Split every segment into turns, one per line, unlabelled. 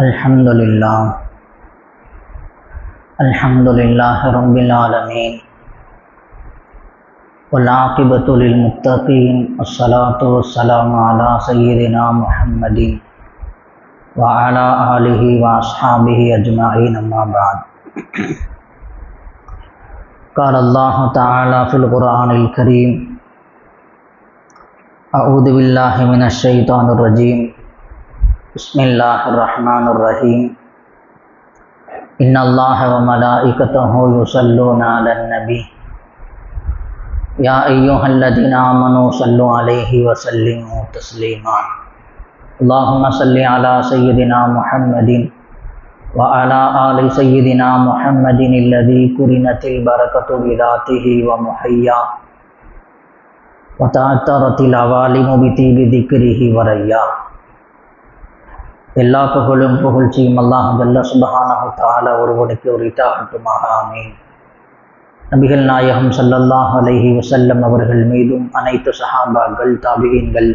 अल्हम्दुलिल्लाह अल्हम्दुलिल्लाह रब्बिल आलमीन वल आक़िबतु लिल मुत्तक़ीन अस्सलातु वस्सलामु अला सय्यिदिना मुहम्मदिन व अला आलिहि व अस्हाबिहि अजमईन अम्मा बाद। क़ाल अल्लाहु तआला फ़िल क़ुरआनिल करीम अऊज़ु बिल्लाहि मिनश शैतानिर रजीम बिस्मिल्लाहिर रहमानिर रहीम इन्नल्लाह व मलाइकतहु युसल्लूना अलन नबी या अय्युहल्लज़ीना आमनू सल्लु अलैहि व सल्लिमू तस्लीमा। अल्लाहुम्मा सल्लि अला सय्यिदिना मुहम्मदिन व अला आलि सय्यिदिना मुहम्मदिन अल्लज़ी कुरिनतिल बरकतु बिज़ातिही व मुहय्या व तअत्तरतिल अवालिमु बितिबि ज़िक्रिही व रय्या। எல்லா புகழும் புகழ்ச்சியும் அல்லாஹ் ஜல்ல சுப்ஹானஹு தஆலா ஒருவனுக்கு உரித்தாகட்டுமாக. ஆமீன். நபிகள் நாயகம் ஸல்லல்லாஹு அலைஹி வஸல்லம் அவர்கள் மீதும் அனைத்து சஹாபாக்கள், தாபிஈன்கள்,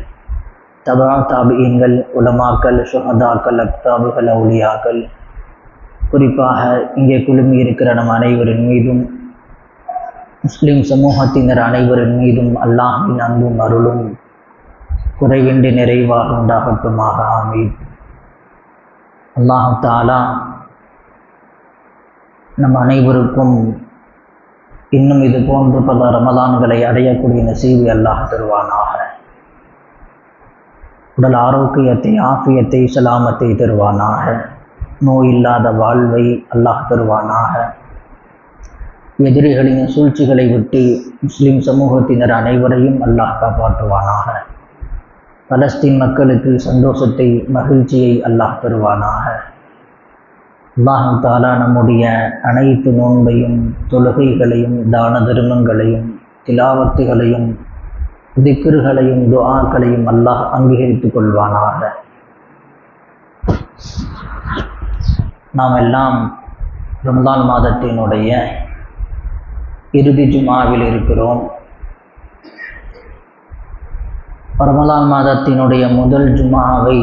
தபா தாபிஈன்கள், உலமாக்கள், சுஹதாக்கள், அக்தாபுகள், அவுலியாக்கள், குறிப்பாக இங்கே குழுமி இருக்கிற நம் அனைவரின் மீதும், முஸ்லிம் சமூகத்தினர் அனைவரின் மீதும் அல்லாஹ்வின் அன்பும் அருளும் குறைவின்றி நிறைவாக உண்டாகட்டுமாக. ஆமீன். அல்லாஹ் தஆலா நம் அனைவருக்கும் இன்னும் இது போன்று பல ரமலான்களை அடையக்கூடிய நசீபை அல்லாஹ் தருவானாக. உடல் ஆரோக்கியத்தை, ஆஃபியத்தை, சலாமத்தை தருவானாக. நோய் இல்லாத வாழ்வை அல்லாஹ் தருவானாக. எதிரிகளின் சூழ்ச்சிகளை விட்டு முஸ்லிம் சமூகத்தினர் அனைவரையும் அல்லாஹ் காப்பாற்றுவானாக. பலஸ்தீன் மக்களுக்கு சந்தோஷத்தை, மகிழ்ச்சியை அல்லாஹ் தருவானாக. அல்லாஹ் தஆலா நம்முடைய அனைத்து நோன்பையும், தொழுகைகளையும், தான தர்மங்களையும், திலாவத்துகளையும், திக்ருகளையும், துஆக்களையும் அல்லாஹ் அங்கீகரித்துக் கொள்வானாக. நாம் எல்லாம் ரமலான் மாதத்தினுடைய இறுதி ஜுமாவில் இருக்கிறோம். ரமலான் மாதத்தினுடைய முதல் ஜுமாவை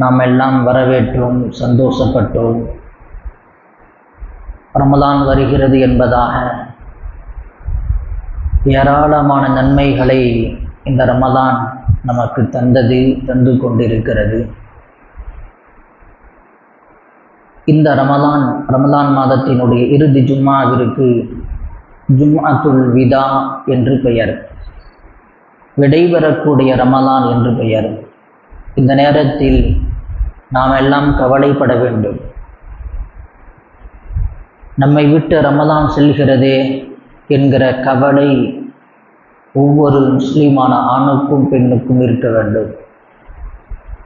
நாம் எல்லாம் வரவேற்றோம், சந்தோஷப்பட்டோம். ரமலான் வருகிறது என்பதாக ஏராளமான நன்மைகளை இந்த ரமலான் நமக்கு தந்து கொண்டிருக்கிறது. இந்த ரமலான் மாதத்தினுடைய இறுதி ஜும்மாவிற்கு ஜும்அத்துல் விதா என்று பெயர், விடைபெறக்கூடிய ரமலான் என்று பெயர். இந்த நேரத்தில் நாம் எல்லாம் கவலைப்பட வேண்டும். நம்மை விட்டு ரமலான் செல்கிறதே என்கிற கவலை ஒவ்வொரு முஸ்லீமான ஆணுக்கும் பெண்ணுக்கும் இருக்க வேண்டும்.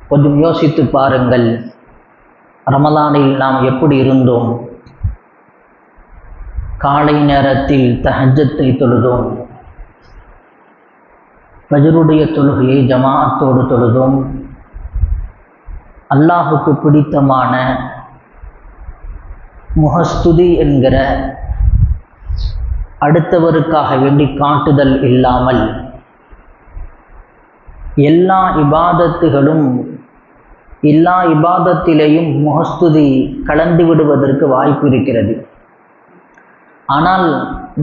கொஞ்சம் யோசித்து பாருங்கள், ரமலானில் நாம் எப்படி இருந்தோம்? காலை நேரத்தில் தஹஜ்ஜத்தை தொழுதோம், ஃபஜ்ருடைய தொழுகையை ஜமாஅத்தோடு தொழுதோம். அல்லாஹுக்கு பிடித்தமான முஹஸ்துதி என்கிற அடுத்தவருக்காக வேண்டி காட்டுதல் இல்லாமல் எல்லா இபாதத்திலேயும் முஹஸ்துதி கலந்து விடுவதற்கு வாய்ப்பு இருக்கிறது. ஆனால்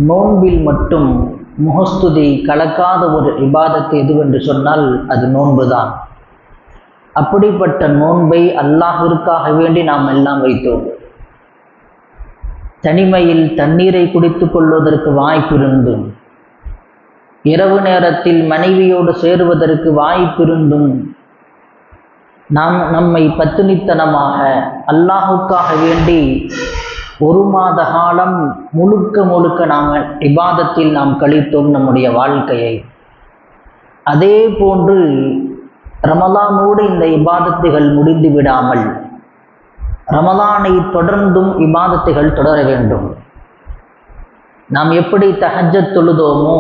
நோன்பில் மட்டும் முஹஸ்துதி கலக்காத ஒரு இபாதத் எதுவென்று சொன்னால் அது நோன்புதான். அப்படிப்பட்ட நோன்பை அல்லாஹ்விற்காக வேண்டி நாம் எல்லாம் வைத்தோம். தனிமையில் தண்ணீரை குடித்து கொள்வதற்கு வாய்ப்பிருந்தும், இரவு நேரத்தில் மனைவியோடு சேருவதற்கு வாய்ப்பிருந்தும், நாம் நம்மை பத்தினித்தனமாக அல்லாஹுக்காக வேண்டி ஒரு மாத காலம் முழுக்க நாம் இபாதத்தில் நாம் கழித்தோம் நம்முடைய வாழ்க்கையை. அதே போன்று ரமலானோடு இந்த இபாதத்துகள் முடிந்து விடாமல் ரமலானை தொடர்ந்தும் இபாதத்துகள் தொடர வேண்டும். நாம் எப்படி தஹஜ்ஜத் தொழுதோமோ,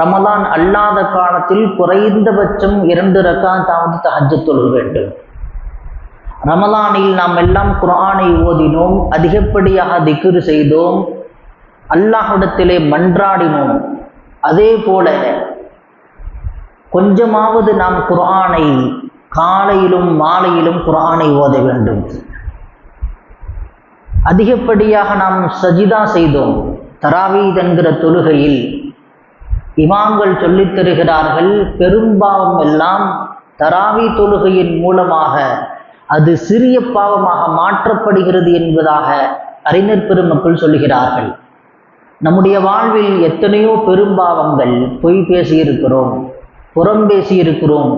ரமலான் அல்லாத காலத்தில் குறைந்தபட்சம் 2 ரக்காத்தாவது தஹஜ்ஜத் தொழுக வேண்டும். ரமலானில் நாம் எல்லாம் குர்ஆனை ஓதினோம், அதிகப்படியாக திக்ர் செய்தோம், அல்லாஹ்விடத்திலே மன்றாடினோம். அதே போல கொஞ்சமாவது நாம் குர்ஆனை காலையிலும் மாலையிலும் குர்ஆனை ஓத வேண்டும். அதிகப்படியாக நாம் சஜிதா செய்தோம். தராவீத் என்கிற தொழுகையில் இமாம்கள் சொல்லித் தருகிறார்கள், பெரும்பாவம் எல்லாம் தராவீ தொழுகையின் மூலமாக அது சிறிய பாவமாக மாற்றப்படுகிறது என்பதாக அறிஞர் பெருமக்கள் சொல்லுகிறார்கள். நம்முடைய வாழ்வில் எத்தனையோ பெரும்பாவங்கள், பொய் பேசியிருக்கிறோம், புறம் பேசியிருக்கிறோம்.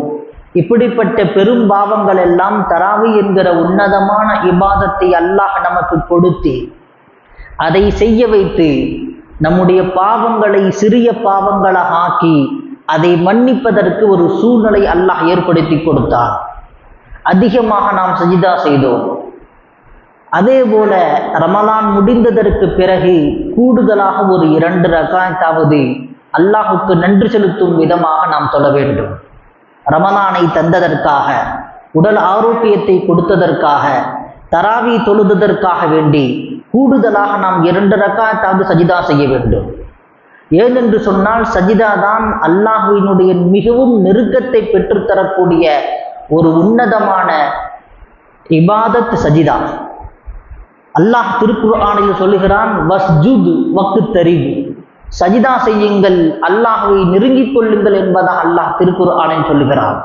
இப்படிப்பட்ட பெரும்பாவங்கள் எல்லாம் தராவி என்கிற உன்னதமான இபாதத்தை அல்லாஹ் நமக்கு கொடுத்து அதை செய்ய வைத்து நம்முடைய பாவங்களை சிறிய பாவங்களாக ஆக்கி அதை மன்னிப்பதற்கு ஒரு சூழ்நிலை அல்லாஹ் ஏற்படுத்தி கொடுத்தார். அதிகமாக நாம் சஜிதா செய்தோம். அதே போல ரமலான் முடிந்ததற்கு பிறகு கூடுதலாக ஒரு 2 ரக்காத்தாவது அல்லாஹுக்கு நன்றி செலுத்தும் விதமாக நாம் தொழ வேண்டும். ரமலானை தந்ததற்காக, உடல் ஆரோக்கியத்தை கொடுத்ததற்காக, தராவி தொழுததற்காக வேண்டி கூடுதலாக நாம் 2 ரக்காத்தாவது சஜிதா செய்ய வேண்டும். ஏனென்று சொன்னால் சஜிதா தான் அல்லாஹுவினுடைய மிகவும் நெருக்கத்தை பெற்றுத்தரக்கூடிய ஒரு உன்னதமான இபாதத் சஜிதா. அல்லாஹ் திருக்குர்ஆனில் சொல்லுகிறான், வஸ்ஜுத் வக்தரிப், சஜிதா செய்யுங்கள், அல்லாஹ்வை நெருங்கிக் கொள்ளுங்கள் என்பதாக அல்லாஹ் திருக்குர்ஆனில் சொல்லுகிறான்.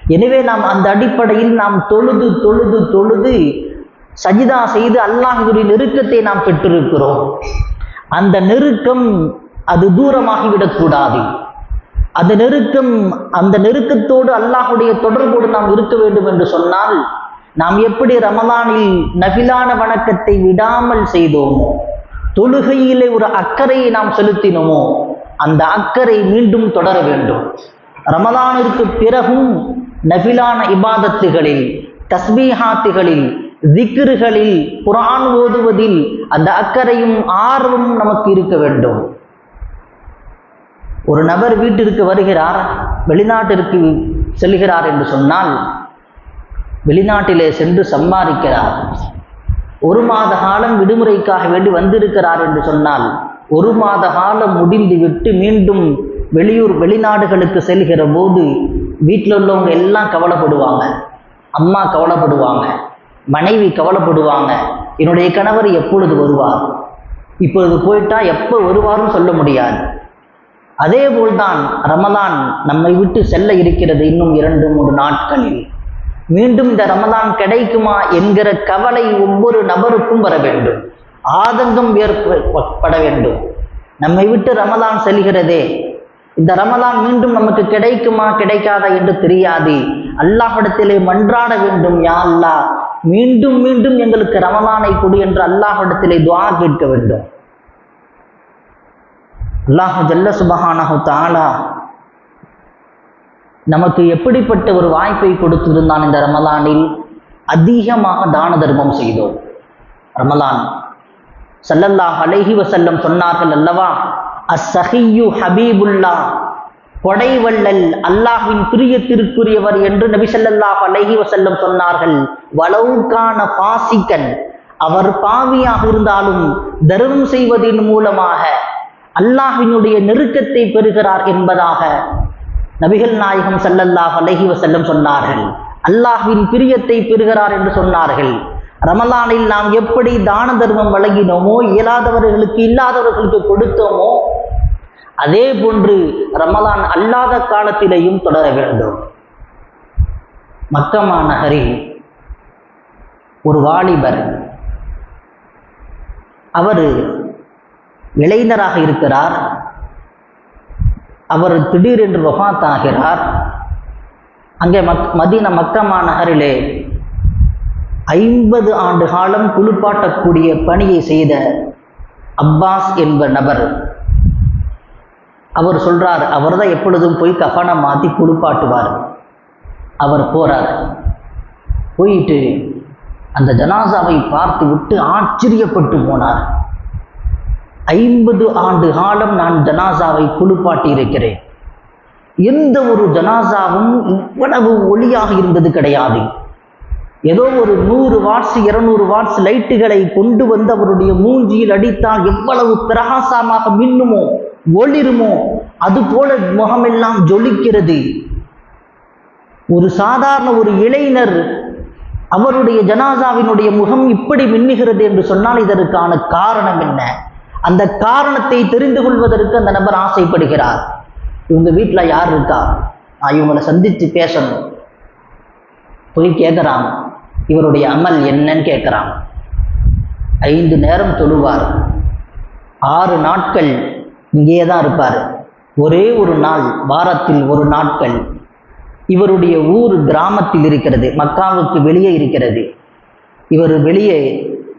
எனவே நாம் அந்த அடிப்படையில் நாம் தொழுது தொழுது தொழுது சஜிதா செய்து அல்லாஹ்வுடைய நெருக்கத்தை நாம் பெற்றிருக்கிறோம். அந்த நெருக்கம் அது தூரமாகிவிடக்கூடாது. அந்த நெருக்கத்தோடு அல்லாஹ்வுடைய தொடர்போடு நாம் இருக்க வேண்டும் என்று சொன்னால் நாம் எப்படி ரமலானில் நஃபிலான வணக்கத்தை விடாமல் செய்தோமோ, தொழுகையிலே ஒரு அக்கறையை நாம் செலுத்தினோமோ, அந்த அக்கறை மீண்டும் தொடர வேண்டும். ரமலானிற்கு பிறகும் நஃபிலான இபாதத்துகளில், தஸ்பீஹாத்துகளில், திக்ருகளில், குர்ஆன் ஓதுவதில் அந்த அக்கறையும் ஆர்வமும் நமக்கு இருக்க வேண்டும். ஒரு நபர் வீட்டிற்கு வருகிறார், வெளிநாட்டிற்கு செல்கிறார் என்று சொன்னால், வெளிநாட்டிலே சென்று சம்பாதிக்கிறார். 1 மாத காலம் விடுமுறைக்காக வேண்டி வந்திருக்கிறார் என்று சொன்னால், 1 மாத காலம் முடிந்துவிட்டு மீண்டும் வெளிநாடுகளுக்கு செல்கிற போது வீட்டில் உள்ளவங்க எல்லாம் கவலைப்படுவாங்க. அம்மா கவலைப்படுவாங்க, மனைவி கவலைப்படுவாங்க, என்னுடைய கணவர் எப்பொழுது வருவார், இப்பொழுது போயிட்டா எப்போ வருவார்னு சொல்ல முடியாது. அதே போல்தான் ரமலான் நம்மை விட்டு செல்ல இருக்கிறது. இன்னும் 2-3 நாட்களில் மீண்டும் இந்த ரமலான் கிடைக்குமா என்கிற கவலை ஒவ்வொரு நபருக்கும் வர வேண்டும். ஆதங்கம் ஏற்பட வேண்டும். நம்மை விட்டு ரமலான் செல்கிறதே, இந்த ரமலான் மீண்டும் நமக்கு கிடைக்குமா கிடைக்காதா என்று தெரியாது. அல்லாஹ்விடத்திலே மன்றாட வேண்டும், யா அல்லாஹ் மீண்டும் மீண்டும் எங்களுக்கு ரமலானை கொடு என்று அல்லாஹ்விடத்திலே துஆ கேட்க வேண்டும். அல்லாஹ் ஜல்ல சுப்ஹானஹு தஆலா நமக்கு எப்படிப்பட்ட ஒரு வாய்ப்பை கொடுத்திருந்தான். இந்த ரமலானில் அதிகமாக தான தர்மம் செய்தோம். ரமலான் ஸல்லல்லாஹு அலைஹி வஸல்லம் சொன்னார்கள் அல்லவா, அஸ்ஸஹிய்யு ஹபீபுல்லாஹ், கொடைவள்ளல் அல்லாஹ்வின் பிரியத்திற்குரியவர் என்று நபி ஸல்லல்லாஹு அலைஹி வஸல்லம் சொன்னார்கள். வலவ் கான ஃபாசிகன், அவர் பாவியாக இருந்தாலும் தர்மம் செய்வதன் மூலமாக அல்லாஹ்வினுடைய நெருக்கத்தை பெறுகிறார் என்பதாக நபிகள் நாயகம் ஸல்லல்லாஹு அலைஹி வஸல்லம் சொன்னார்கள். அல்லாஹ்வின் பிரியத்தை பெறுகிறார் என்று சொன்னார்கள். ரமலானில் நாம் எப்படி தான தர்மம் வழங்கினோமோ, இயலாதவர்களுக்கு இல்லாதவர்களுக்கு கொடுத்தோமோ, அதே போன்று ரமலான் அல்லாத காலத்திலேயும் தொடர வேண்டும். மக்கமா நகரில் ஒரு வாலிபர், அவர் இளைஞராக இருக்கிறார். அவர் திடீரென்று வஃபாத் ஆகிறார். அங்கே மதீனா மக்கமா நகரிலே 50 ஆண்டு காலம் குளிப்பாட்டக்கூடிய பணியை செய்த அப்பாஸ் என்ப நபர், அவர் சொல்றார், அவர் தான் எப்பொழுதும் போய் கஃபனை மாற்றி குளிப்பாட்டுவார். அவர் போறார். போயிட்டு அந்த ஜனாசாவை பார்த்து விட்டு ஆச்சரியப்பட்டு போனார். 50 ஆண்டு காலம் நான் ஜனாசாவை குளிப்பாட்டி இருக்கிறேன். எந்த ஒரு ஜனாசாவும் இவ்வளவு ஒளியாக இருந்தது கிடையாது. ஏதோ ஒரு 100 வாட்ஸ் 200 வாட்ஸ் லைட்டுகளை கொண்டு வந்து அவருடைய மூஞ்சியில் அடித்தால் எவ்வளவு பிரகாசமாக மின்னுமோ ஒளிருமோ அது போல முகமெல்லாம் ஜொலிக்கிறது. ஒரு சாதாரண ஒரு இளைஞர் அவருடைய ஜனாசாவினுடைய முகம் இப்படி மின்னுகிறது என்று சொன்னால் இதற்கான காரணம் என்ன? அந்த காரணத்தை தெரிந்து கொள்வதற்கு அந்த நபர் ஆசைப்படுகிறார். இவங்க வீட்டில் யார் இருக்கா, நான் இவங்களை சந்தித்து பேசணும். போய் கேட்குறாங்க, இவருடைய அமல் என்னன்னு கேட்குறாங்க. 5 நேரம் தொழுவார், 6 நாட்கள் இங்கே தான் இருப்பார். ஒரே ஒரு நாள் வாரத்தில் ஒரு நாட்கள் இவருடைய ஊர் கிராமத்தில் இருக்கிறது, மக்காவுக்கு வெளியே இருக்கிறது. இவர் வெளியே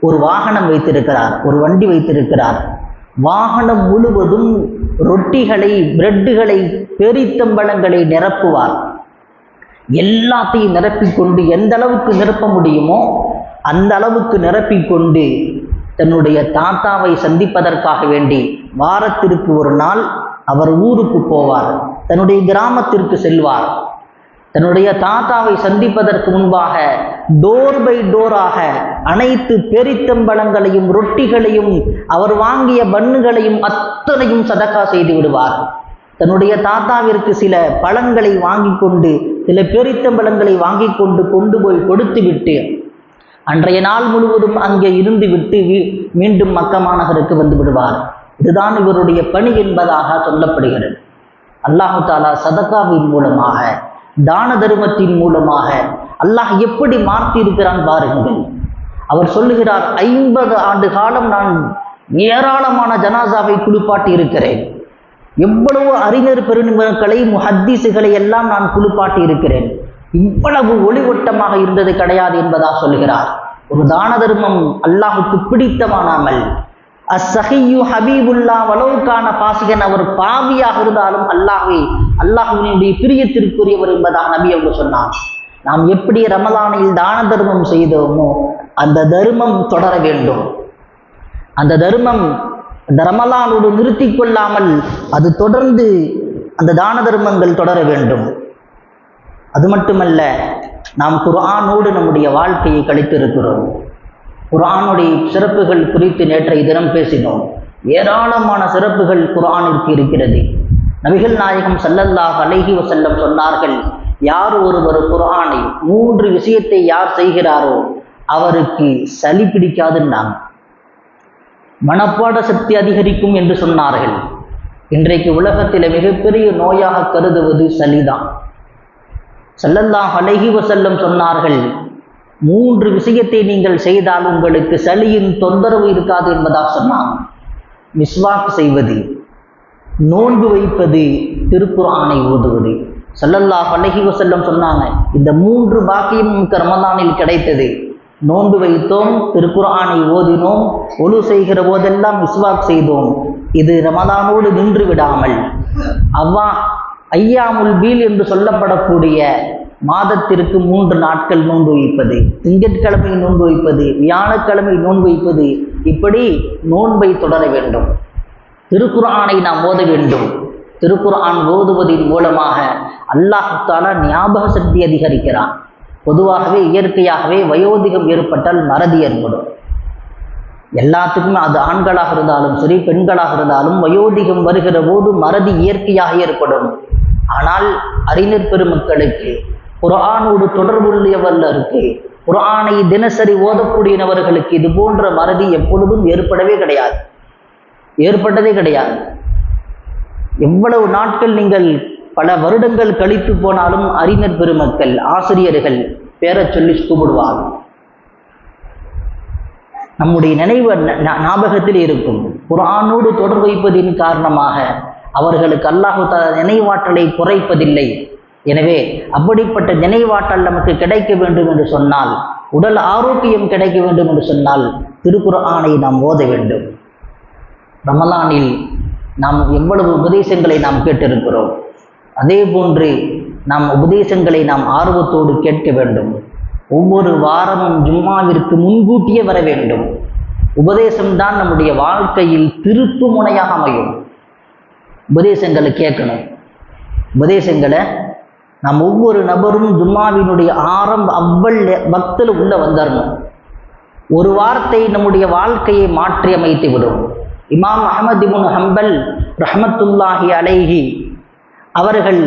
ஒரு வாகனம் வைத்திருக்கிறார், ஒரு வண்டி வைத்திருக்கிறார். வாகனம் முழுவதும் ரொட்டிகளை, பிரெட்டுகளை, பேரித்தம்பழங்களை நிரப்புவார். எல்லாத்தையும் நிரப்பிக்கொண்டு எந்த அளவுக்கு நிரப்ப முடியுமோ அந்த அளவுக்கு நிரப்பிக்கொண்டு தன்னுடைய தாத்தாவை சந்திப்பதற்காக வேண்டி வாரத்திற்கு ஒரு நாள் அவர் ஊருக்கு போவார், தன்னுடைய கிராமத்திற்கு செல்வார். தன்னுடைய தாத்தாவை சந்திப்பதற்கு முன்பாக டோர் பை டோராக அனைத்து பேரித்தம்பழங்களையும் ரொட்டிகளையும் அவர் வாங்கிய பன்னுகளையும் அத்தனையும் சதக்கா செய்து விடுவார். தன்னுடைய தாத்தாவிற்கு சில பழங்களை வாங்கி கொண்டு, சில பேரித்தம்பழங்களை வாங்கி கொண்டு போய் கொடுத்து விட்டு அன்றைய நாள் முழுவதும் அங்கே இருந்து விட்டு மீண்டும் மக்கா மாநகருக்கு வந்து விடுவார். இதுதான் இவருடைய பணி என்பதாக சொல்லப்படுகிறது. அல்லாஹு தாலா சதக்காவின் மூலமாக, தான தர்மத்தின் மூலமாக அல்லாஹ் எப்படி மாற்றி இருக்கிறான் பாருங்கள். அவர் சொல்லுகிறார், 50 ஆண்டு காலம் நான் ஏராளமான ஜனாசாவை குளிப்பாட்டி இருக்கிறேன். எவ்வளவு அறிஞர் பெருமக்களை, முஹத்தீசுகளை எல்லாம் நான் குளிப்பாட்டி இருக்கிறேன். இவ்வளவு ஒளிவட்டமாக இருந்தது கிடையாது என்பதாக சொல்லுகிறார். ஒரு தான தர்மம் அல்லாஹுக்கு பிடித்தமான அமல். அஸ்ஸஹியு ஹபீபுல்லா வலவுக்கான பாசிகன், அவர் பாவியாக இருந்தாலும் அல்லாஹ்வினுடைய பிரியத்திற்குரியவர் என்பதாக நபி அவங்க சொன்னார். நாம் எப்படி ரமலானில் தான தர்மம் செய்தோமோ அந்த தர்மம் தொடர வேண்டும். அந்த தர்மம் அந்த ரமலானோடு நிறுத்தி கொள்ளாமல் அது தொடர்ந்து அந்த தான தர்மங்கள் தொடர வேண்டும். அது மட்டுமல்ல, நாம் குர்ஆனோடு நம்முடைய வாழ்க்கையை கழித்திருக்கிறோம். குர்ஆனுடைய சிறப்புகள் குறித்து நேற்றைய தினம் பேசினோம். ஏராளமான சிறப்புகள் குர்ஆனிற்கு இருக்கிறது. நபிகள் நாயகம் ஸல்லல்லாஹு அலைஹி வஸல்லம் சொன்னார்கள், யார் ஒருவர் குர்ஆனை 3 விஷயத்தை யார் செய்கிறாரோ அவருக்கு சளி பிடிக்காதுன்னாங்க. மனப்பாட சக்தி அதிகரிக்கும் என்று சொன்னார்கள். இன்றைக்கு உலகத்தில் மிகப்பெரிய நோயாக கருதுவது சளிதான். ஸல்லல்லாஹு அலைஹி வஸல்லம் சொன்னார்கள், 3 விஷயத்தை நீங்கள் செய்தால் உங்களுக்கு சளியின் தொந்தரவு இருக்காது என்பதாக சொன்னாங்க. மிஸ்வாக் செய்வது, நோன்பு வைப்பது, திருக்குர்ஆனை ஓதுவது. ஸல்லல்லாஹு அலைஹி வஸல்லம் சொன்னாங்க, இந்த 3 பாக்கியம் நமக்கு ரமலானில் கிடைத்தது. நோன்பு வைத்தோம், திருக்குர்ஆனை ஓதினோம், ஒழு செய்கிற போதெல்லாம் மிஸ்வாக் செய்தோம். இது ரமலானோடு நின்று விடாமல் ஐயாமுல் பீல் என்று சொல்லப்படக்கூடிய மாதத்திற்கு 3 நாட்கள் நோன்பு வைப்பது, திங்கட்கிழமை நோன்பு வைப்பது, வியாழக்கிழமை நோன்பு வைப்பது, இப்படி நோன்பை தொடர வேண்டும். திருக்குர்ஆனை நாம் ஓத வேண்டும். திருக்குர்ஆன் ஓதுவதின் மூலமாக அல்லாஹ் தஆலா ஞாபக சக்தி அதிகரிக்கிறான். பொதுவாகவே இயற்கையாகவே வயோதிகம் ஏற்பட்டால் மறதி ஏற்படும். எல்லாத்துக்குமே, அது ஆண்களாக இருந்தாலும் சரி, பெண்களாக இருந்தாலும் வயோதிகம் வருகிற போது மறதி இயற்கையாக ஏற்படும். ஆனால் அறிஞர் பெருமக்களுக்கு, குர்ஆனோடு தொடர்புள்ளவர்களுக்கு, குர்ஆனை தினசரி ஓதக்கூடியவர்களுக்கு இது போன்ற மறதி எப்பொழுதும் ஏற்பட்டதே கிடையாது. எவ்வளவு நாட்கள் நீங்கள் பல வருடங்கள் கழித்து போனாலும் அறிஞர் பெருமக்கள், ஆசிரியர்கள் பேரச் சொல்லி கூப்பிடுவார்கள். நம்முடைய நினைவு ஞாபகத்தில் இருக்கும். குர்ஆனோடு தொடர்பு வைப்பதின் காரணமாக அவர்களுக்கு அல்லாஹ் தஆலா நினைவாற்றலை குறைப்பதில்லை. எனவே அப்படிப்பட்ட நினைவாற்றல் நமக்கு கிடைக்க வேண்டும் என்று சொன்னால், உடல் ஆரோக்கியம் கிடைக்க வேண்டும் என்று சொன்னால் திருக்குர்ஆனை நாம் ஓத வேண்டும். ரமலானில் நாம் எவ்வளவு உபதேசங்களை நாம் கேட்டிருக்கிறோம். அதே போன்று நாம் உபதேசங்களை நாம் ஆர்வத்தோடு கேட்க வேண்டும். ஒவ்வொரு வாரமும் ஜும்மாவிற்கு முன்கூட்டியே வர வேண்டும். உபதேசம்தான் நம்முடைய வாழ்க்கையில் திருப்பு முனையாக அமையும். உபதேசங்களை கேட்கணும். உபதேசங்களை நாம் ஒவ்வொரு நபரும் ஜும்மாவினுடைய அவ்வள் பக்தில் உள்ள வந்துடணும். ஒரு வார்த்தை நம்முடைய வாழ்க்கையை மாற்றி அமைத்து விடும். இமாம் அஹ்மத் இப்னு ஹம்பல் ரஹ்மத்துல்லாஹி அலைஹி அவர்கள்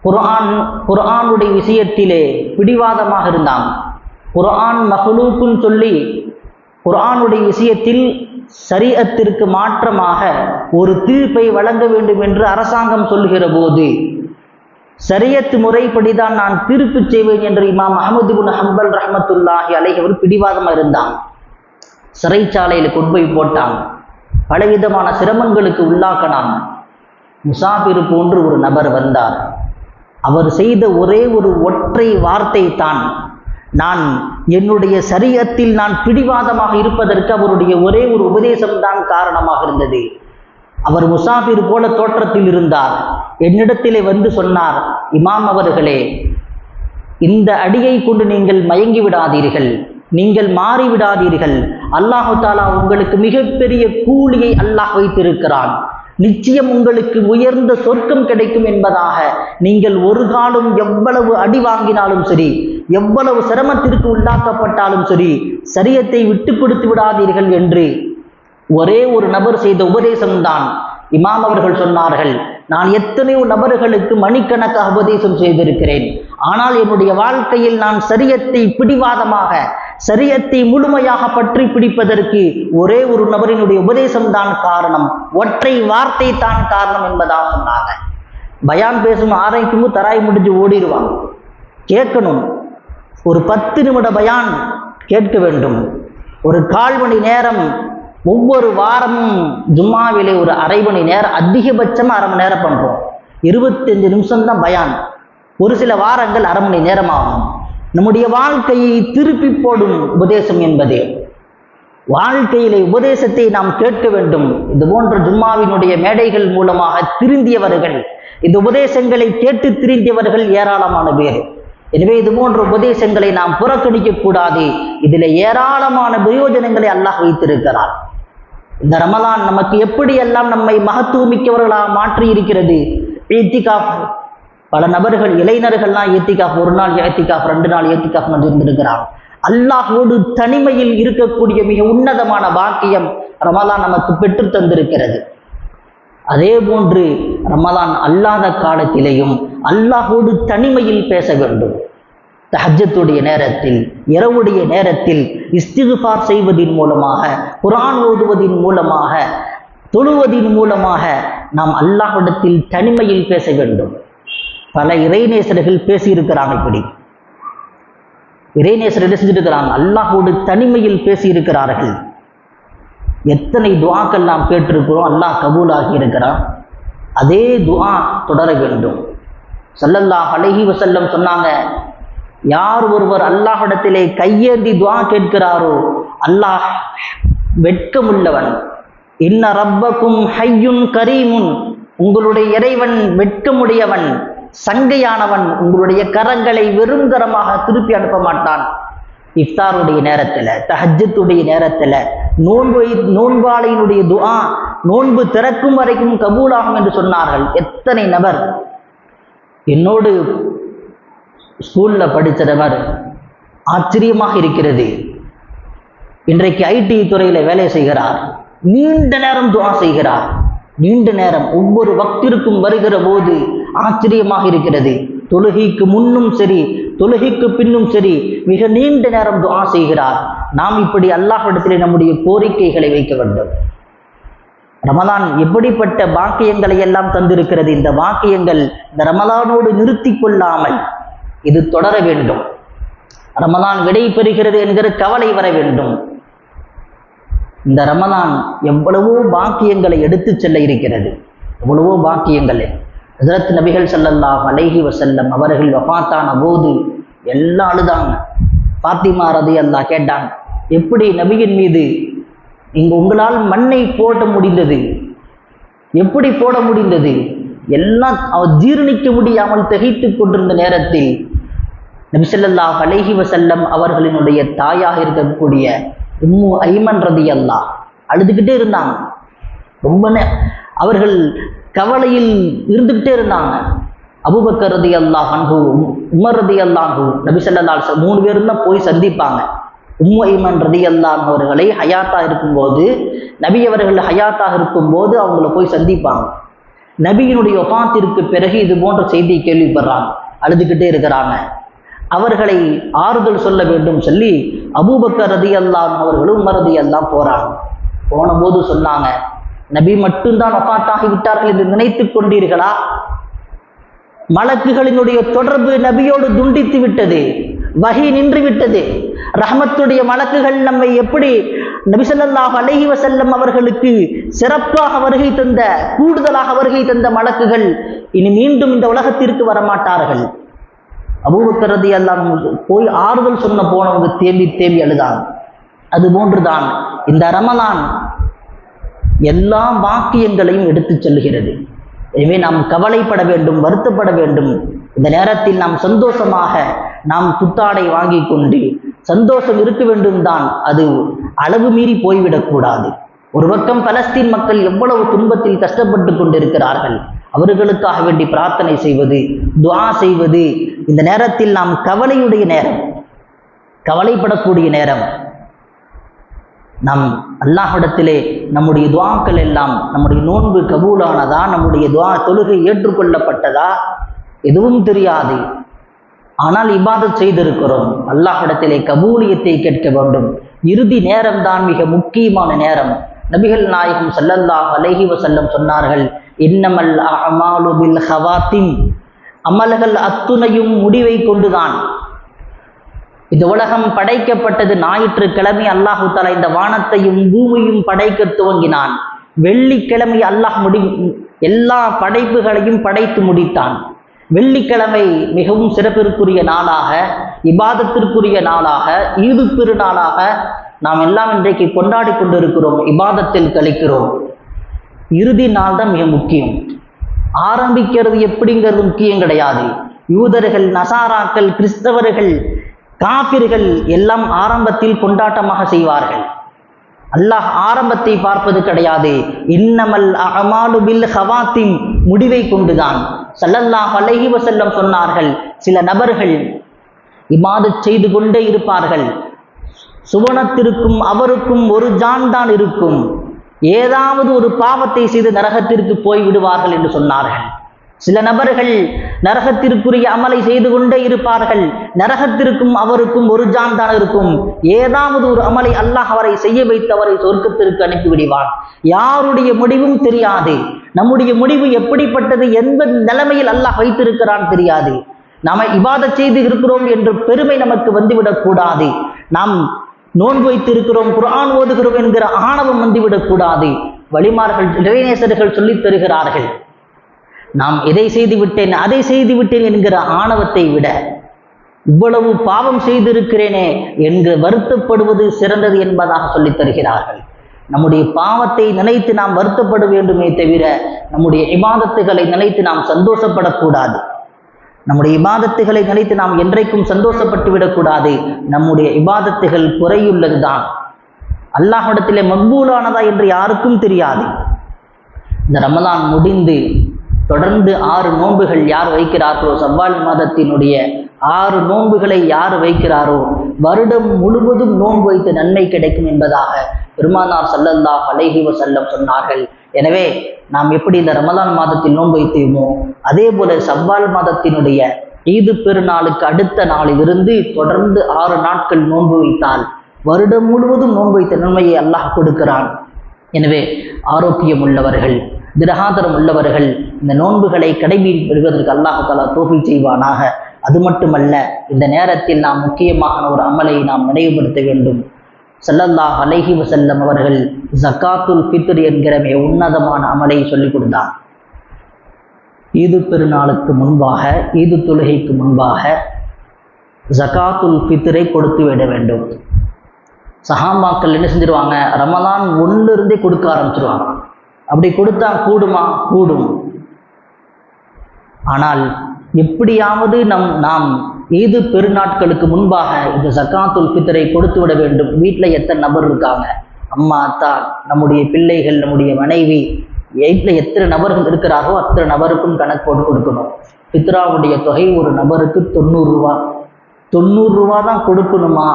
குர்ஆனுடைய விஷயத்திலே பிடிவாதமாக இருந்தாங்க. குர்ஆன் மஹ்லூக்குன்னு சொல்லி குர்ஆனுடைய விஷயத்தில் ஷரீஅத்திற்கு மாற்றமாக ஒரு தீர்ப்பை வழங்க வேண்டும் என்று அரசாங்கம் சொல்லுகிற போது ஷரியத் முறைப்படிதான் நான் தீர்ப்பு செய்வேன் என்று இமாம் அஹ்மது இப்னு ஹம்பல் ரஹ்மத்துல்லாஹி அலைஹி அவர் பிடிவாதமாக இருந்தாங்க. சிறைச்சாலையில் கொண்டு போய் போட்டாங்க. பலவிதமான சிரமங்களுக்கு உள்ளாக்கினாங்க. முசாஃபிர் போன்று ஒரு நபர் வந்தார். அவர் செய்த ஒரே ஒரு ஒற்றை வார்த்தை தான், நான் என்னுடைய ஷரியத்தில் நான் பிடிவாதமாக இருப்பதற்கு அவருடைய ஒரே ஒரு உபதேசம்தான் காரணமாக இருந்தது. அவர் முசாஃபிர் போல தோற்றத்தில் இருந்தார். என்னிடத்திலே வந்து சொன்னார், இமாம் அவர்களே, இந்த அடியை கொண்டு நீங்கள் மயங்கி விடாதீர்கள், நீங்கள் மாறிவிடாதீர்கள். அல்லாஹு தாலா உங்களுக்கு மிகப்பெரிய கூலியை அல்லாஹ் வைத்திருக்கிறான். நிச்சயம் உங்களுக்கு உயர்ந்த சொர்க்கம் கிடைக்கும் என்பதாக நீங்கள் ஒரு காலம் எவ்வளவு அடி வாங்கினாலும் சரி, எவ்வளவு சிரமத்திற்கு உள்ளாக்கப்பட்டாலும் சரி, ஷரியத்தை விட்டு கொடுத்து விடாதீர்கள் என்று ஒரே ஒரு நபர் செய்த உபதேசம்தான். இமாம் அவர்கள் சொன்னார்கள், நான் எத்தனையோ நபர்களுக்கு மணிக்கணக்காக உபதேசம் செய்திருக்கிறேன், ஆனால் என்னுடைய வாழ்க்கையில் நான் ஷரியத்தை பிடிவாதமாக, ஷரியத்தை முழுமையாக பற்றி பிடிப்பதற்கு ஒரே ஒரு நபரினுடைய உபதேசம் தான் காரணம், ஒற்றை வார்த்தை தான் காரணம் என்பதாக சொன்னாங்க. பயான் பேசும் ஆரைக்கும் தராய் முடிஞ்சு ஓடிடுவாங்க. கேட்கணும், ஒரு 10 நிமிட பயான் கேட்க வேண்டும். ஒரு 1/4 மணி நேரம் ஒவ்வொரு வாரமும் ஜும்மாவிலே ஒரு அரை மணி நேரம், அதிகபட்சமாக அரை மணி நேரம் பண்ணுறோம். 25 நிமிஷம் தான் பயான். ஒரு சில வாரங்கள் அரை மணி நேரம் ஆகும். நம்முடைய வாழ்க்கையை திருப்பி போடும் உபதேசம் என்பதே. வாழ்க்கையிலே உபதேசத்தை நாம் கேட்க வேண்டும். இது போன்ற ஜும்மாவினுடைய மேடைகள் மூலமாக திருந்தியவர்கள், இந்த உபதேசங்களை கேட்டு திருந்தியவர்கள் ஏராளமான பேர். எனவே இது போன்ற உபதேசங்களை நாம் புறக்கணிக்க கூடாது. இதில் ஏராளமான பிரயோஜனங்களை அல்லாஹ் வைத்திருக்கிறார். இந்த ரமலான் நமக்கு எப்படியெல்லாம் நம்மை மகத்துவமிக்கவர்களாக மாற்றி இருக்கிறது. ஏத்திகாஃப், பல நபர்கள் இளைஞர்கள்லாம் ஏத்திகாஃப், 1 நாள் ஏத்திகாஃப், 2 நாள் ஏத்திகாஃப் இருந்திருக்கிறார். அல்லாஹோடு தனிமையில் இருக்கக்கூடிய மிக உன்னதமான பாக்கியம் ரமலான் நமக்கு பெற்று தந்திருக்கிறது. அதே போன்று ரமலான் அல்லாத காலத்திலேயும் அல்லாஹோடு தனிமையில் பேச வேண்டும். தஹஜ்ஜத்துடைய நேரத்தில், இரவுடைய நேரத்தில் இஸ்திக்ஃபார் செய்வதின் மூலமாக, குர்ஆன் ஓதுவதின் மூலமாக, தொழுவதின் மூலமாக நாம் அல்லாஹ்விடத்தில் தனிமையில் பேச வேண்டும். பல இறைநேசர்கள் பேசியிருக்கிறாங்க. இப்படி இறைநேசர்கள் செஞ்சிருக்கிறாங்க, அல்லாஹோடு தனிமையில் பேசியிருக்கிறார்கள். எத்தனை துஆக்கள் நாம் கேட்டிருக்கிறோம், அல்லாஹ் கபூலாகி இருக்கிறான். அதே துஆ தொடர வேண்டும். ஸல்லல்லாஹு அலைஹி வஸல்லம் சொன்னாங்க, யார் ஒருவர் அல்லாஹ்விடத்திலே கையேந்தி துஆ கேட்கிறாரோ அல்லாஹ் வெட்கமுள்ளவன். இன்ன ரப்பக்கும் ஹய்யுன் கரீமுன், உங்களுடைய இறைவன் வெட்கமுடையவன், சங்கையானவன். உங்களுடைய கரங்களை வெறுங்கரமாக திருப்பி அனுப்ப மாட்டான். இஃப்தாருடைய நேரத்தில், தஹஜ்ஜுடைய நேரத்தில், நோன்பாளையினுடைய துஆ நோன்பு திறக்கும் வரைக்கும் கபூலாகும் என்று சொன்னார்கள். எத்தனை நபர் என்னோடு ஸ்கூலில் படித்த நபர், ஆச்சரியமாக இருக்கிறது. இன்றைக்கு ஐடி துறையில் வேலை செய்கிறார். நீண்ட நேரம் துஆ செய்கிறார். நீண்ட நேரம் ஒவ்வொரு வக்திற்கும் வருகிற போது ஆச்சரியமாக இருக்கிறது. தொழுகைக்கு முன்னும் சரி, தொழுகைக்கு பின்னும் சரி, மிக நீண்ட நேரம் துஆ செய்கிறார். நாம் இப்படி அல்லாஹ்விடத்திலே நம்முடைய கோரிக்கைகளை வைக்க வேண்டும். ரமலான் எப்படிப்பட்ட பாக்கியங்களை எல்லாம் தந்திருக்கிறது. இந்த பாக்கியங்கள் இந்த ரமலானோடு நிறுத்தி கொள்ளாமல் இது தொடர வேண்டும். ரமலான் விடை பெறுகிறது என்கிற கவலை வர வேண்டும். இந்த ரமலான் எவ்வளவோ பாக்கியங்களை எடுத்து செல்ல இருக்கிறது. எவ்வளவோ பாக்கியங்களை ஹஜ்ரத் நபிகள் ஸல்லல்லாஹு அலைஹி வஸல்லம் அவர்கள் வஃபாத்தான போது எல்லாம் அழுதாங்க. ஃபாத்திமா ரலியல்லாஹு கேட்டாங்க, எப்படி நபியின் மீது உங்களால் மண்ணை போட முடிந்தது? எப்படி போட முடிந்தது? எல்லாம் அவர் ஜீரணிக்க முடியாமல் திகைத்து கொண்டிருந்த நேரத்தில் நபி ஸல்லல்லாஹு அலைஹி வஸல்லம் அவர்களினுடைய தாயாக இருக்கக்கூடிய உம்மு ஐமன் ரலியல்லாஹு அழுதுகிட்டே இருந்தாங்க. ரொம்ப அவர்கள் கவலையில் இருந்துகிட்டே இருந்தாங்க. அபூபக்கர் ரலியல்லாஹு அன்ஹு, உமர் ரலியல்லாஹு அன்ஹு, நபி ஸல்லல்லாஹு அலைஹி வஸல்லம் 3 பேரும் தான் போய் சந்திப்பாங்க. உம்மு ஐமன் ரலியல்லாஹு அவர்களை ஹயாத்தா இருக்கும்போது, நபி அவர்கள் ஹயாத்தாக இருக்கும்போது அவங்கள போய் சந்திப்பாங்க. நபியினுடைய வஃபாத்திற்கு பிறகு இது போன்ற செய்தியை கேள்விப்படுறாங்க, அழுதுகிட்டே இருக்கிறாங்க. அவர்களை ஆறுதல் சொல்ல வேண்டும் சொல்லி அபூபக்கர் ரலியல்லாஹு அவர்களும் உமர் ரலியல்லாஹு போறாங்க. போன போது சொன்னாங்க, நபி மட்டும்தான் வஃபாத்தாகி விட்டார்கள் என்று நினைத்து கொண்டீர்களா? மலக்குகளினுடைய தொடர்பு நபியோடு துண்டித்து விட்டது, வஹி நின்று விட்டது. ரஹ்மத்துடைய மலக்குகள் நம்மை எப்படி நபி ஸல்லல்லாஹு அலைஹி வஸல்லம் அவர்களுக்கு சிறப்பாக வருகை தந்த, கூடுதலாக வருகை தந்த மலக்குகள் இனி மீண்டும் இந்த உலகத்திற்கு வரமாட்டார்கள். அபூபக்கர் ரலியல்லாஹு போய் ஆறுதல் சொன்ன போனவங்க தேம்பி தேம்பி அழுதாங்க. அது போன்றுதான் இந்த ரமலான் எல்லா வாக்கியங்களையும் எடுத்து செல்கிறது. எனவே நாம் கவலைப்பட வேண்டும், வருத்தப்பட வேண்டும். இந்த நேரத்தில் நாம் சந்தோஷமாக நாம் புத்தாடை வாங்கி கொண்டு சந்தோஷம் இருக்க வேண்டும் தான், அது அளவு மீறி போய்விடக்கூடாது. ஒரு பக்கம் பலஸ்தீன் மக்கள் எவ்வளவு துன்பத்தில் கஷ்டப்பட்டு கொண்டிருக்கிறார்கள், அவர்களுக்காக வேண்டி பிரார்த்தனை செய்வது, துஆ செய்வது. இந்த நேரத்தில் நாம் கவலையுடைய நேரம், கவலைப்படக்கூடிய நேரம். நாம் அல்லாஹ்விடத்திலே நம்முடைய துஆக்கள் எல்லாம், நம்முடைய நோன்பு கபூலானதா, நம்முடைய துஆ தொழுகை ஏற்றுக்கொள்ளப்பட்டதா எதுவும் தெரியாது. ஆனால் இபாதத் செய்திருக்கிறோம். அல்லாஹ்விடத்திலே கபூலியத்தை கேட்க வேண்டும். இறுதி நேரம் தான் மிக முக்கியமான நேரம். நபிகள் நாயகம் ஸல்லல்லாஹு அலைஹி வஸல்லம் சொன்னார்கள், இன்னமல் அஅமாலு பில் ஹவாத்திம், அமல்கள் அத்துணையும் முடிவை கொண்டுதான். இந்த உலகம் படைக்கப்பட்டது ஞாயிற்றுக்கிழமை. அல்லாஹு தஆலா இந்த வானத்தையும் பூமியையும் படைக்க துவங்கினான். வெள்ளிக்கிழமை அல்லாஹ் எல்லா படைப்புகளையும் படைத்து முடித்தான். வெள்ளிக்கிழமை மிகவும் சிறப்பிற்குரிய நாளாக, இபாதத்திற்குரிய நாளாக, ஈது பெருநாளாக நாம் எல்லாம் இன்றைக்கு கொண்டாடி கொண்டிருக்கிறோம், இபாதத்தில் கழிக்கிறோம். இறுதி நாள் தான் மிக முக்கியம். ஆரம்பிக்கிறது எப்படிங்கிறது முக்கியம் கிடையாது. யூதர்கள், நசாராக்கள், கிறிஸ்தவர்கள், காபிர்கள் எல்லாம் ஆரம்பத்தில் கொண்டாட்டமாக செய்வார்கள். அல்லாஹ் ஆரம்பத்தை பார்ப்பது கிடையாது. இன்னமல் அஅமாலு பில் ஹவாத்திம், முடிவை கொண்டுதான். ஸல்லல்லாஹு அலைஹி வஸல்லம் சொன்னார்கள், சில நபர்கள் இபாதத் செய்து கொண்டே இருப்பார்கள், சுவனத்திற்கும் அவருக்கும் ஒரு ஜான் தான் இருக்கும், ஏதாவது ஒரு பாவத்தை செய்து நரகத்திற்கு போய் விடுவார்கள் என்று சொன்னார்கள். சில நபர்கள் நரகத்திற்குரிய அமலை செய்து கொண்டே இருப்பார்கள், நரகத்திற்கும் அவருக்கும் ஒரு ஜான் தான் இருக்கும், ஏதாவது ஒரு அமலை அல்லாஹ் அவரை செய்ய வைத்து அவரை சொர்க்கத்திற்கு அனுப்பிவிடுவான். யாருடைய முடிவும் தெரியாது. நம்முடைய முடிவு எப்படிப்பட்டது, எந்த நிலைமையில் அல்லாஹ் வைத்திருக்கிறான் தெரியாது. நாம இபாதத் செய்து இருக்கிறோம் என்ற பெருமை நமக்கு வந்துவிடக் கூடாது. நாம் நோன்பு வைத்து இருக்கிறோம், குர்ஆன் ஓதுகிறோம் என்கிற ஆணவம் வந்துவிடக் கூடாது. வலிமார்கள், இறைநேசர்கள் சொல்லித் தருகிறார்கள், நாம் எதை செய்து விட்டேன், அதை செய்து விட்டேன் என்கிற ஆணவத்தை விட இவ்வளவு பாவம் செய்திருக்கிறேனே என்று வருத்தப்படுவது சிறந்தது என்பதாக சொல்லித் தருகிறார்கள். நம்முடைய பாவத்தை நினைத்து நாம் வருத்தப்பட வேண்டுமே தவிர நம்முடைய இபாதத்துகளை நினைத்து நாம் சந்தோஷப்படக்கூடாது. நம்முடைய இபாதத்துகளை நினைத்து நாம் என்றைக்கும் சந்தோஷப்பட்டு விடக்கூடாது. நம்முடைய இபாதத்துகள் குறையுள்ளதுதான், அல்லாஹ்விடத்திலே மக்பூலானதா என்று யாருக்கும் தெரியாது. இந்த ரமலான் முடிந்து தொடர்ந்து 6 நோன்புகள் யார் வைக்கிறார்களோ, ஷவ்வால் மாதத்தினுடைய 6 நோன்புகளை யார் வைக்கிறாரோ, வருடம் முழுவதும் நோன்பு வைத்து நன்மை கிடைக்கும் என்பதாக பெருமானார் ஸல்லல்லாஹு அலைஹி வஸல்லம் சொன்னார்கள். எனவே நாம் எப்படி இந்த ரமலான் மாதத்தில் நோன்பு வைத்தோமோ, அதே போல ஷவ்வால் மாதத்தினுடைய ஈது பெருநாளுக்கு அடுத்த நாளிலிருந்து தொடர்ந்து 6 நாட்கள் நோன்பு வைத்தால் வருடம் முழுவதும் நோன்பு வைத்த நன்மையை அல்லாஹ் கொடுக்கிறான். எனவே ஆரோக்கியம் உள்ளவர்கள், திரகாதரம் உள்ளவர்கள் இந்த நோன்புகளை கடைபிடிப்பதற்கு அல்லாஹ் தஆலா தௌஃபீக் செய்வானாக. அது மட்டுமல்ல, இந்த நேரத்தில் நாம் முக்கியமான ஒரு அமலை நாம் நினைவுபடுத்த வேண்டும். ஸல்லல்லாஹு அலைஹி வஸல்லம் அவர்கள் ஜக்காத்துல் ஃபித்ர் என்கிற மிக உன்னதமான அமலை சொல்லிக் கொடுத்தார். ஈது பெருநாளுக்கு முன்பாக, ஈது தொழுகைக்கு முன்பாக ஜக்காத்துல் ஃபித்ரை கொடுத்து விட வேண்டும். சஹாபாக்கள் என்ன செஞ்சிருவாங்க, ரமலான் 1 கொடுக்க ஆரம்பிச்சிருவாங்க. அப்படி கொடுத்தா கூடுமா? கூடும். ஆனால் எப்படியாவது நாம் ஈது பெருநாட்களுக்கு முன்பாக இந்த ஜக்காத்துல் ஃபித்ரை கொடுத்து விட வேண்டும். வீட்டில் எத்தனை நபர் இருக்காங்க, அம்மா, அத்தா, நம்முடைய பிள்ளைகள், நம்முடைய மனைவி, வீட்டில் எத்தனை நபர்கள் இருக்கிறாரோ அத்தனை நபருக்கும் கணக்கு போட்டு கொடுக்கணும். ஃபித்ராவுடைய தொகை ஒரு நபருக்கு 90 ரூபா. 90 ரூபா தான் கொடுக்கணுமா?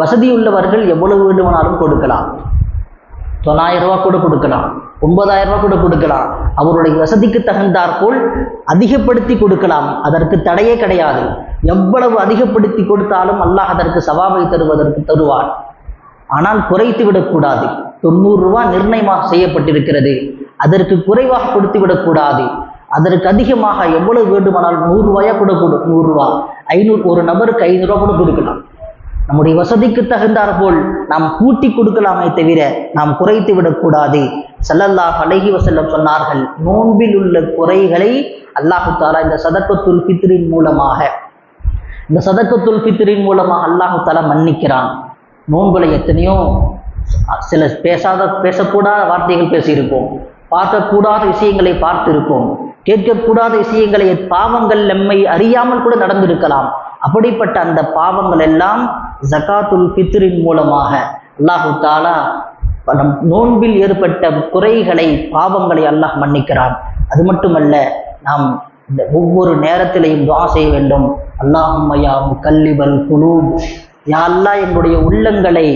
வசதி உள்ளவர்கள் எவ்வளவு வேண்டுமானாலும் கொடுக்கலாம், 900 ரூபா கூட கொடுக்கலாம். 9,000 ரூபாய் கூட கொடுக்கலாம். அவருடைய வசதிக்கு தகுந்தாற் போல் அதிகப்படுத்தி கொடுக்கலாம். அதற்கு தடையே கிடையாது. எவ்வளவு அதிகப்படுத்தி கொடுத்தாலும் அல்லாஹ் அதற்கு சவாபை தருவதற்கு தருவார். ஆனால் குறைத்து விடக்கூடாது. 90 ரூபாய் நிர்ணயமாக செய்யப்பட்டிருக்கிறது. அதற்கு குறைவாக கொடுத்து விடக்கூடாது. அதற்கு அதிகமாக எவ்வளவு வேண்டுமானால் 100 ரூபாயா கூட 100 ரூபா, 500, ஒரு நபருக்கு 500 ரூபாய் கூட கொடுக்கலாம். நம்முடைய வசதிக்கு தகுந்தாற் போல் நாம் கூட்டி கொடுக்கலாமே தவிர நாம் குறைத்து விடக்கூடாது. ஸல்லல்லாஹு அலைஹி வஸல்லம் சொன்னார்கள், நோன்பில் உள்ள குறைகளை அல்லாஹு தஆலா இந்த சதக்கத்துல் ஃபித்ரின் மூலமாக அல்லாஹு தஆலா மன்னிக்கிறான். நோன்புல எத்தனையோ சில பேசக்கூடாத வார்த்தைகள் பேசியிருப்போம், பார்க்கக்கூடாத விஷயங்களை பார்த்திருப்போம், கேட்கக்கூடாத விஷயங்களை, பாவங்கள் நம்மை அறியாமல் கூட நடந்திருக்கலாம். அப்படிப்பட்ட அந்த பாவங்கள் எல்லாம் ஜகாத்துல் ஃபித்ரின் மூலமாக அல்லாஹு தஆலா நோன்பில் ஏற்பட்ட குறைகளை, பாவங்களை அல்லாஹ் மன்னிக்கிறான். அது மட்டுமல்ல, நாம் இந்த ஒவ்வொரு நேரத்திலையும் துஆ செய்ய வேண்டும். அல்லாஹும்ம யா முகல்லிபல் குலூப், யா அல்லாஹ் என்னுடைய உள்ளங்களை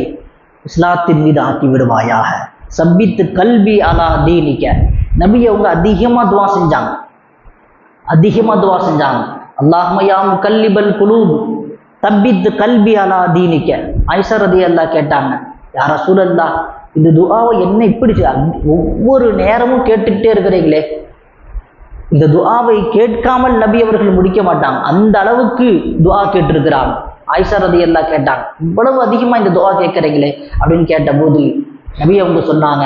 இஸ்லாத்தின் மீது ஆக்கி விடுவாயாக. சப்பித்து கல்வி அலா தீனிக்க. நபி அவங்க அதிகமாக துவா செஞ்சாங்க. அல்லாஹும்ம யா முகல்லிபல் குலூப் சப்பித்து கல்வி அலா தீனிக்க. ஆயிஷா ரலியல்லாஹு கேட்டாங்க, யா ரசூலல்லாஹ், இந்த துஆவை என்ன இப்படி ஒவ்வொரு நேரமும் கேட்டுக்கிட்டே இருக்கிறீங்களே, இந்த துஆவை கேட்காமல் நபி அவர்கள் முடிக்க மாட்டாங்க. அந்த அளவுக்கு துஆ கேட்டிருக்கிறாங்க. ஆயிஷா ரலியல்லாஹு கேட்டாங்க, இவ்வளவு அதிகமா இந்த துஆ கேட்கிறீங்களே அப்படின்னு கேட்டபோது நபி அவங்க சொன்னாங்க,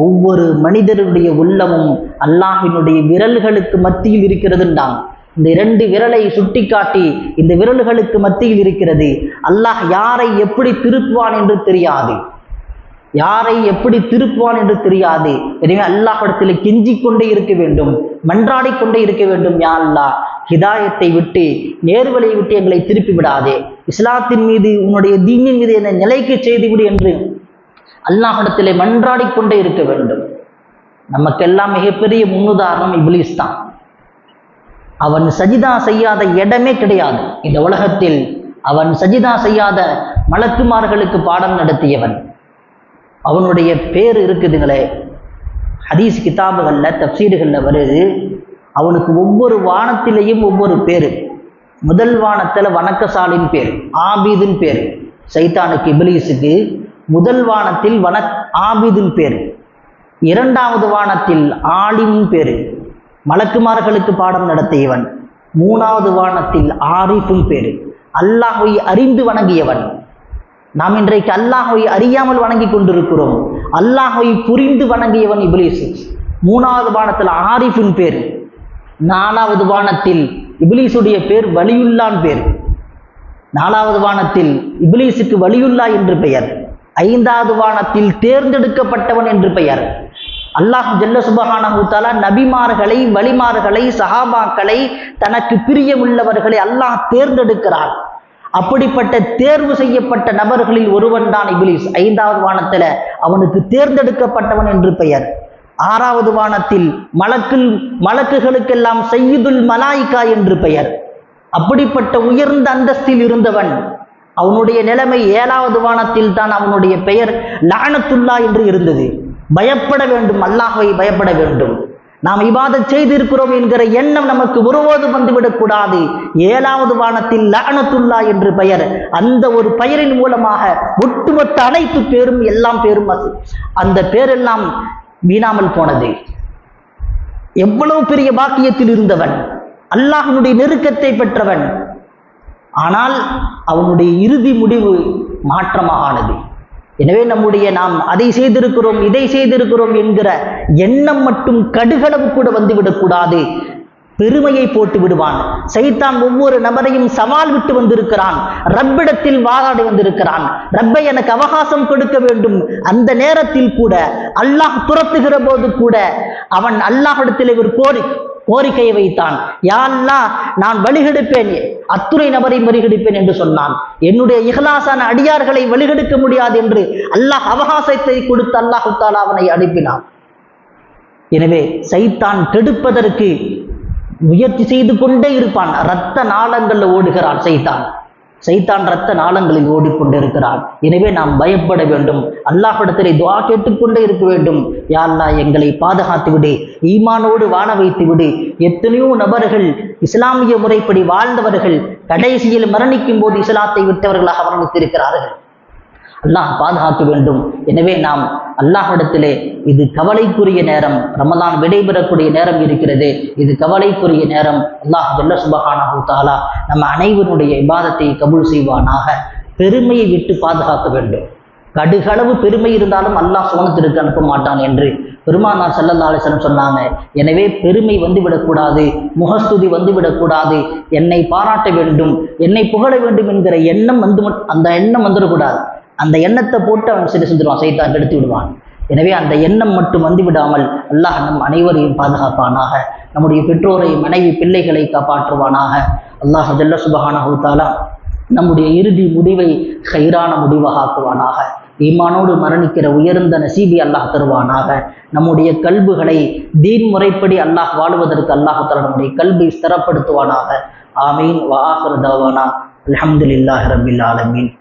ஒவ்வொரு மனிதருடைய உள்ளமும் அல்லாஹ்வினுடைய விரல்களுக்கு மத்தியில் இருக்கிறதுன்றாங்க. இந்த 2 விரலை சுட்டி காட்டி இந்த விரல்களுக்கு மத்தியில் இருக்கிறது. அல்லாஹ் யாரை எப்படி திருப்புவான் என்று தெரியாது. எனவே அல்லாஹ்விடத்தில் கெஞ்சிக் கொண்டே இருக்க வேண்டும், மன்றாடிக் கொண்டே இருக்க வேண்டும். யா அல்லாஹ், ஹிதாயத்தை விட்டு, நேர்வழியை விட்டு எங்களை திருப்பி விடாதே, இஸ்லாத்தின் மீது, உன்னுடைய தீனின் மீது என்னை நிலைக்கு செய்துவிடு என்று அல்லாஹ்விடத்திலே மன்றாடிக் கொண்டே இருக்க வேண்டும். நமக்கெல்லாம் மிகப்பெரிய முன்னுதாரணம் இப்லீஸ் தான். அவன் சஜிதா செய்யாத இடமே கிடையாது இந்த உலகத்தில். அவன் சஜிதா செய்யாத மலக்குமார்களுக்கு பாடம் நடத்தியவன். அவனுடைய பேர் இருக்குதுங்களே, ஹதீஸ் கிதாபுகள்ல, தப்சீர்கள்ல வருது. அவனுக்கு ஒவ்வொரு வானத்திலேயும் ஒவ்வொரு பேரு. முதல் வானத்துல வணக்கசாலின் பேர், ஆபீதின் பேர். சைத்தானுக்கு, இப்லீஸுக்கு முதல் வானத்தில் ஆபீதின் பேர், 2வது வானத்தில் ஆலிம் பேரு, மலக்குமார்களுக்கு பாடம் நடத்தியவன். 3வது வானத்தில் ஆரிஃபும் பேரு, அல்லாஹ்வை அறிந்து வணங்கியவன். நாம் இன்றைக்கு அல்லாஹ்வை அறியாமல் வணங்கி கொண்டிருக்கிறோம். அல்லாஹ்வை புரிந்து வணங்கியவன் இப்லீஸ். 3வது வானத்தில் ஆரிஃபின் பேர். 4வது வானத்தில் இப்லீஸுடைய பேர் வலியுல்லான் பேர். 4வது வானத்தில் இப்லீஸுக்கு வலியுல்லா என்று பெயர். 5வது வானத்தில் தேர்ந்தெடுக்கப்பட்டவன் என்று பெயர். அல்லாஹ் ஜல்ல சுப்ஹானஹு தஆலா நபிமார்களை, வலிமார்களை, சஹாபாக்களை, தனக்கு பிரியமுள்ளவர்களை அல்லாஹ் தேர்ந்தெடுக்கிறார். அப்படிப்பட்ட தேர்வு செய்யப்பட்ட நபர்களில் ஒருவன் தான் இப்லீஸ். 5வது வானத்தில் அவனுக்கு தேர்ந்தெடுக்கப்பட்டவன் என்று பெயர். 6வது வானத்தில் மலக்குகளுக்கெல்லாம் சையீதுல் மலாயிகா என்று பெயர். அப்படிப்பட்ட உயர்ந்த அந்தஸ்தில் இருந்தவன். அவனுடைய நிலைமை 7வது வானத்தில் தான் அவனுடைய பெயர் லஅனத்துல்லா என்று இருந்தது. பயப்பட வேண்டும், அல்லாஹ்வை பயப்பட வேண்டும். நாம் இபாதத் செய்திருக்கிறோம் என்கிற எண்ணம் நமக்கு ஒருபோதும் வந்துவிடக்கூடாது. 7வது வானத்தில் லஅனத்துல்லா என்று பெயர். அந்த ஒரு பெயரின் மூலமாக ஒட்டுமொத்த அனைத்து பேரும், எல்லாம் பேரும், அந்த பேரெல்லாம் வீணாமல் போனது. எவ்வளவு பெரிய பாக்கியத்தில் இருந்தவன், அல்லாஹ்வினுடைய நெருக்கத்தை பெற்றவன். ஆனால் அவனுடைய இறுதி முடிவு மாற்றமாக ஆனது. எனவே நாம் அதை செய்திருக்கிறோம், இதை செய்திருக்கிறோம் என்கிற எண்ணம் மட்டும் கடுகளவு கூட வந்துவிடக்கூடாது. பெருமையை போட்டு விடுவான். சைத்தான் ஒவ்வொரு நபரையும் சவால் விட்டு வந்திருக்கிறான். ரப்பிடத்தில் வாதாடி வந்திருக்கிறான். ரப்பை எனக்கு அவகாசம் கொடுக்க வேண்டும். அந்த நேரத்தில் கூட, அல்லாஹ் துரத்துகிற போது கூட அவன் அல்லாஹ்விடத்தில் ஒரு கோரிக்கையை வைத்தான். யா அல்லாஹ், நான் வழிகெடுப்பேன், அத்துணை நபரை வழிகெடுப்பேன் என்று சொன்னான். என்னுடைய இஹ்லாஸான அடியார்களை வழிகெடுக்க முடியாது என்று அல்லாஹ் அவகாசத்தை கொடுத்து அல்லாஹ் தஆலா அவனை அனுப்பினான். எனவே சைத்தான் கெடுப்பதற்கு முயற்சி செய்து கொண்டே இருப்பான். இரத்த நாளங்கள்ல ஓடுகிறான் சைத்தான். சைத்தான் இரத்த நாளங்களில் ஓடிக்கொண்டிருக்கிறான். எனவே நாம் பயப்பட வேண்டும். அல்லாஹ்விடத்திலே துஆ கேட்டுக்கொண்டே இருக்க வேண்டும். யா அல்லாஹ் எங்களை பாதுகாத்து விடு, ஈமானோடு வாழ வைத்து விடு. எத்தனையோ நபர்கள் இஸ்லாமிய முறைப்படி வாழ்ந்தவர்கள் கடைசியில் மரணிக்கும் போது இஸ்லாத்தை விட்டவர்களாக மரணித்திருக்கிறார்கள். அல்லாஹ் பாதுகாக்க வேண்டும். எனவே நாம் அல்லாஹ்விடத்திலே, இது கவலைக்குரிய நேரம், ரமலான் விடைபெறக்கூடிய நேரம் இருக்கிறது, இது கவலைக்குரிய நேரம். அல்லாஹ் ஜல்ல சுப்ஹானஹு தஆலா நம்ம அனைவருடைய இபாதத்தை கபூல் செய்வானாக. பெருமையை விட்டு பாதுகாக்க வேண்டும். கடுகளவு பெருமை இருந்தாலும் அல்லாஹ் சுவனத்திற்கு அனுப்ப மாட்டான் என்று பெருமானார் ஸல்லல்லாஹு அலைஹி வஸல்லம் சொன்னாங்க. எனவே பெருமை வந்துவிடக்கூடாது, முகஸ்துதி வந்துவிடக்கூடாது. என்னை பாராட்ட வேண்டும், என்னை புகழ வேண்டும் என்கிற எண்ணம் அந்த எண்ணம் வந்துடக்கூடாது. அந்த எண்ணத்தை போட்டு அவன் சரி செஞ்சிருவான், சைத்தான் எடுத்து விடுவான். எனவே அந்த எண்ணம் மட்டும் வந்து விடாமல் அல்லாஹ் நம் அனைவரையும் பாதுகாப்பானாக. நம்முடைய பெற்றோரை, மனைவி, பிள்ளைகளை காப்பாற்றுவானாக. அல்லாஹ் ஜல்ல சுப்ஹானஹு தஆலா நம்முடைய இறுதி முடிவை கைரான முடிவாக ஆக்குவானாக. ஈமானோடு மரணிக்கிற உயர்ந்த நசீபி அல்லாஹ் தருவானாக. நம்முடைய கல்புகளை தீன் முறைப்படி அல்லாஹ் வாழுவதற்கு அல்லாஹ் தஆலா நம்முடைய கல்பை ஸ்திரப்படுத்துவானாக. ஆமீன். வ ஆகிரு தஅவானா அல்ஹம்துலில்லாஹி ரப்பில் ஆலமீன்.